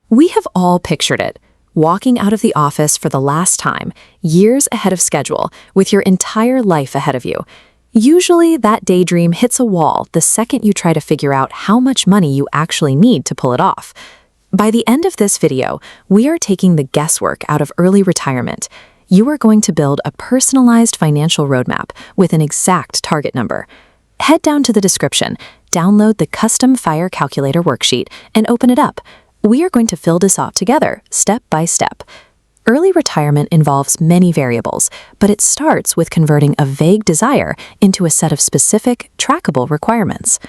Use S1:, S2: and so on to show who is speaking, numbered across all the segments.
S1: We have all pictured it, walking out of the office for the last time, years ahead of schedule, with your entire life ahead of you. Usually, that daydream hits a wall the second you try to figure out how much money you actually need to pull it off. By the end of this video, we are taking the guesswork out of early retirement. You are going to build a personalized financial roadmap with an exact target number. Head down to the description, download the custom FIRE calculator worksheet, and open it up. We are going to fill this out together, step by step. Early retirement involves many variables, but it starts with converting a vague desire into a set of specific, trackable requirements.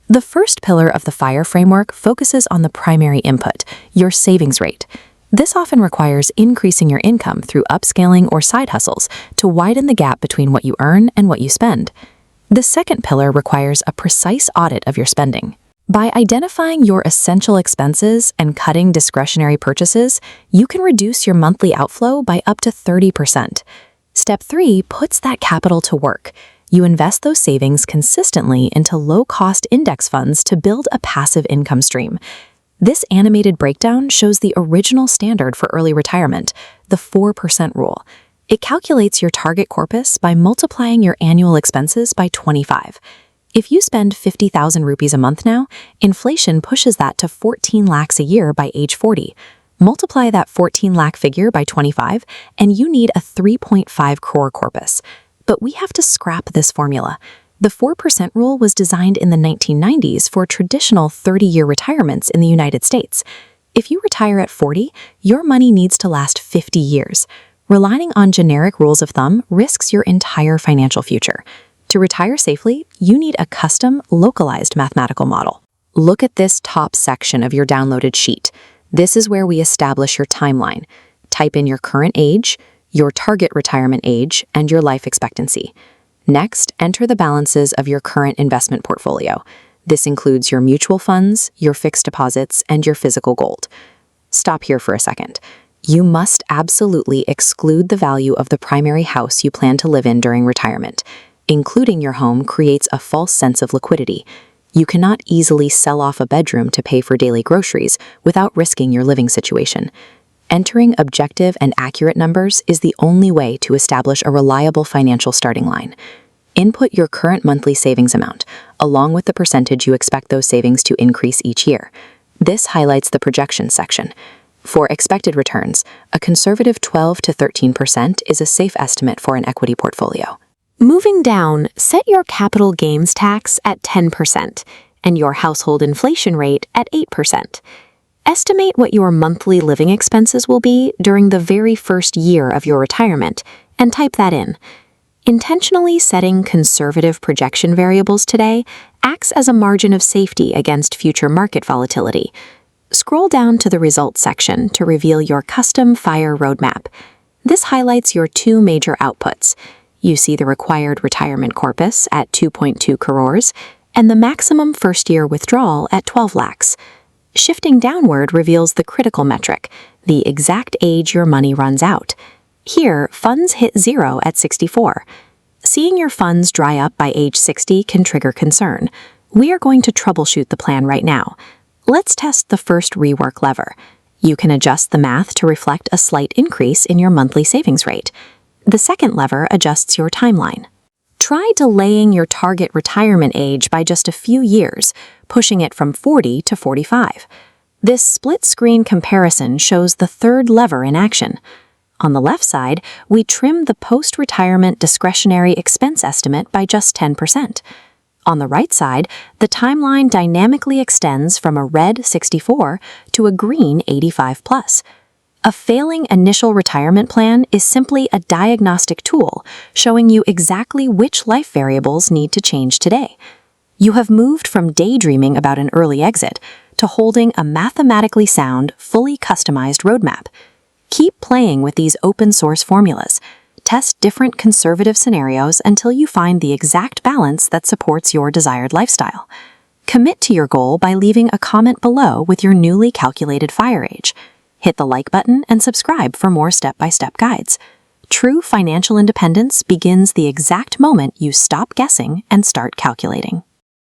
S1: The first pillar of the FIRE framework focuses on the primary input, your savings rate. This often requires increasing your income through upscaling or side hustles to widen the gap between what you earn and what you spend. The second pillar requires a precise audit of your spending. By identifying your essential expenses and cutting discretionary purchases, you can reduce your monthly outflow by up to 30%. Step 3 puts that capital to work. You invest those savings consistently into low-cost index funds to build a passive income stream. This animated breakdown shows the original standard for early retirement, the 4% rule. It calculates your target corpus by multiplying your annual expenses by 25. If you spend 50,000 rupees a month now, inflation pushes that to 14 lakhs a year by age 40. Multiply that 14 lakh figure by 25, and you need a 3.5 crore corpus. But we have to scrap this formula. The 4% rule was designed in the 1990s for traditional 30-year retirements in the United States. If you retire at 40, your money needs to last 50 years. Relying on generic rules of thumb risks your entire financial future. To retire safely, you need a custom, localized mathematical model. Look at this top section of your downloaded sheet. This is where we establish your timeline. Type in your current age, your target retirement age, and your life expectancy. Next, enter the balances of your current investment portfolio. This includes your mutual funds, your fixed deposits, and your physical gold. Stop here for a second. You must absolutely exclude the value of the primary house you plan to live in during retirement. Including your home creates a false sense of liquidity. You cannot easily sell off a bedroom to pay for daily groceries without risking your living situation. Entering objective and accurate numbers is the only way to establish a reliable financial starting line. Input your current monthly savings amount, along with the percentage you expect those savings to increase each year. This highlights the projections section. For expected returns, a conservative 12 to 13% is a safe estimate for an equity portfolio. Moving down, set your capital gains tax at 10% and your household inflation rate at 8%. Estimate what your monthly living expenses will be during the very first year of your retirement and type that in. Intentionally setting conservative projection variables today acts as a margin of safety against future market volatility. Scroll down to the results section to reveal your custom FIRE roadmap. This highlights your two major outputs. You see the required retirement corpus at 2.2 crores and the maximum first-year withdrawal at 12 lakhs. Shifting downward reveals the critical metric, the exact age your money runs out. Here, funds hit zero at 64. Seeing your funds dry up by age 60 can trigger concern. We are going to troubleshoot the plan right now. Let's test the first rework lever. You can adjust the math to reflect a slight increase in your monthly savings rate. The second lever adjusts your timeline. Try delaying your target retirement age by just a few years, pushing it from 40 to 45. This split-screen comparison shows the third lever in action. On the left side, we trim the post-retirement discretionary expense estimate by just 10%. On the right side, the timeline dynamically extends from a red 64 to a green 85+. A failing initial retirement plan is simply a diagnostic tool showing you exactly which life variables need to change today. You have moved from daydreaming about an early exit to holding a mathematically sound, fully customized roadmap. Keep playing with these open-source formulas. Test different conservative scenarios until you find the exact balance that supports your desired lifestyle. Commit to your goal by leaving a comment below with your newly calculated FIRE age. Hit the like button and subscribe for more step-by-step guides. True financial independence begins the exact moment you stop guessing and start calculating.